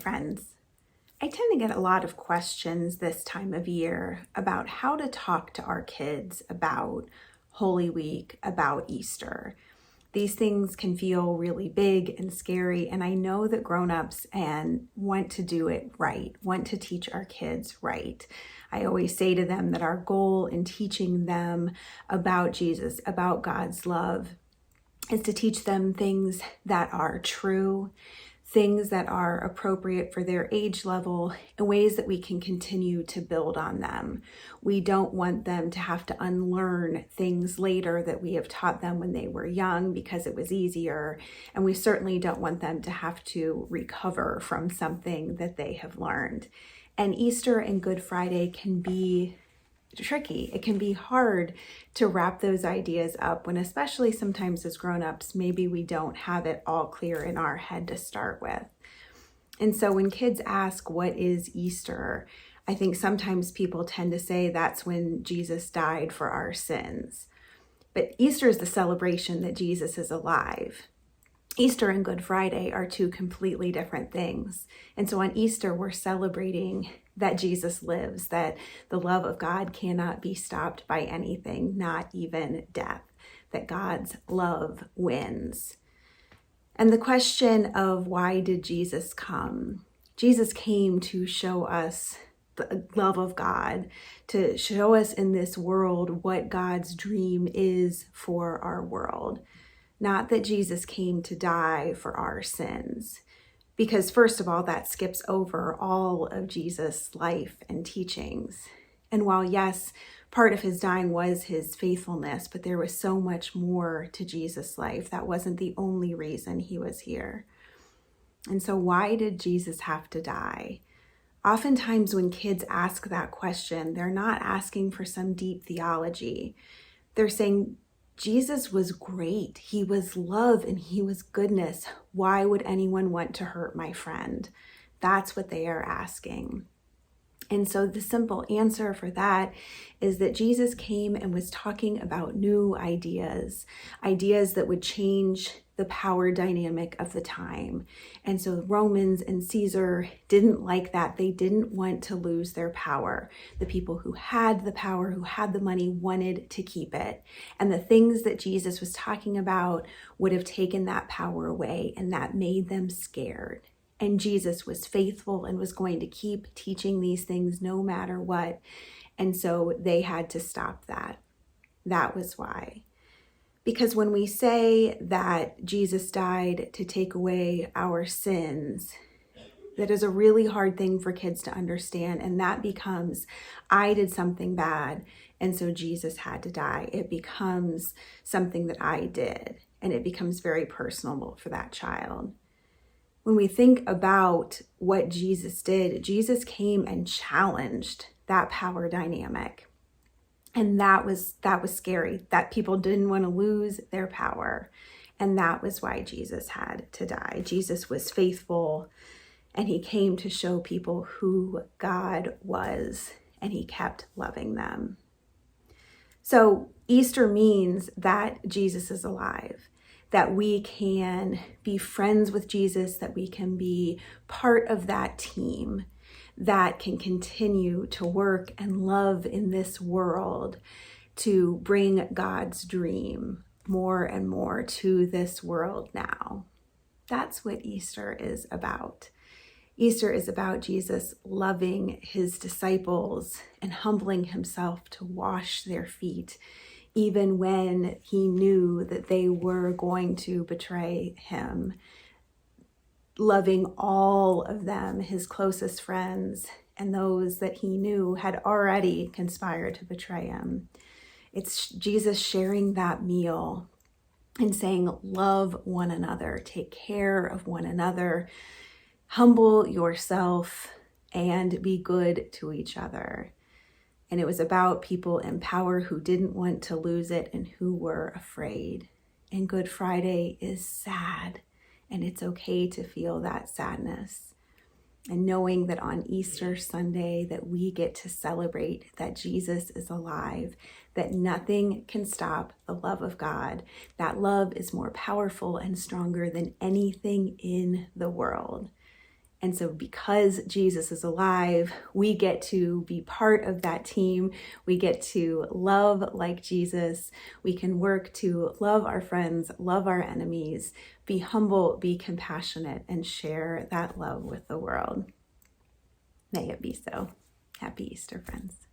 friends. I tend to get a lot of questions this time of year about how to talk to our kids about Holy Week, about Easter. These things can feel really big and scary, and I know that grown-ups want to do it right, want to teach our kids right. I always say to them that our goal in teaching them about Jesus, about God's love, is to teach them things that are true, things that are appropriate for their age level, and ways that we can continue to build on them. We don't want them to have to unlearn things later that we have taught them when they were young because it was easier. And we certainly don't want them to have to recover from something that they have learned. And Easter and Good Friday can be tricky. It can be hard to wrap those ideas up when, especially sometimes as grown-ups, maybe we don't have it all clear in our head to start with. And so when kids ask, what is Easter? I think sometimes people tend to say that's when Jesus died for our sins. But Easter is the celebration that Jesus is alive. Easter and Good Friday are two completely different things. And so on Easter, we're celebrating that Jesus lives, that the love of God cannot be stopped by anything, not even death, that God's love wins. And the question of why did Jesus come? Jesus came to show us the love of God, to show us in this world what God's dream is for our world. Not that Jesus came to die for our sins, because first of all, that skips over all of Jesus' life and teachings. And while yes, part of his dying was his faithfulness, but there was so much more to Jesus' life. That wasn't the only reason he was here. And so why did Jesus have to die? Oftentimes when kids ask that question, they're not asking for some deep theology. They're saying, Jesus was great. He was love and he was goodness. Why would anyone want to hurt my friend? That's what they are asking. And so the simple answer for that is that Jesus came and was talking about new ideas that would change the power dynamic of the time. And so Romans and Caesar didn't like that. They didn't want to lose their power. The people who had the power, who had the money, wanted to keep it. And the things that Jesus was talking about would have taken that power away, and that made them scared. And Jesus was faithful and was going to keep teaching these things no matter what. And so they had to stop that. That was why. Because when we say that Jesus died to take away our sins, that is a really hard thing for kids to understand. And that becomes, I did something bad, and so Jesus had to die. It becomes something that I did, and it becomes very personal for that child. When we think about what Jesus did, Jesus came and challenged that power dynamic. And that was scary, that people didn't want to lose their power. And that was why Jesus had to die. Jesus was faithful, and he came to show people who God was, and he kept loving them. So Easter means that Jesus is alive, that we can be friends with Jesus, that we can be part of that team that can continue to work and love in this world to bring God's dream more and more to this world now. That's what Easter is about. Easter is about Jesus loving his disciples and humbling himself to wash their feet, even when he knew that they were going to betray him. Loving all of them, his closest friends, and those that he knew had already conspired to betray him. It's Jesus sharing that meal and saying, love one another, take care of one another, humble yourself, and be good to each other. And it was about people in power who didn't want to lose it and who were afraid. And Good Friday is sad. And it's okay to feel that sadness. And knowing that on Easter Sunday that we get to celebrate that Jesus is alive, that nothing can stop the love of God. That love is more powerful and stronger than anything in the world. And so because Jesus is alive, we get to be part of that team. We get to love like Jesus. We can work to love our friends, love our enemies, be humble, be compassionate, and share that love with the world. May it be so. Happy Easter, friends.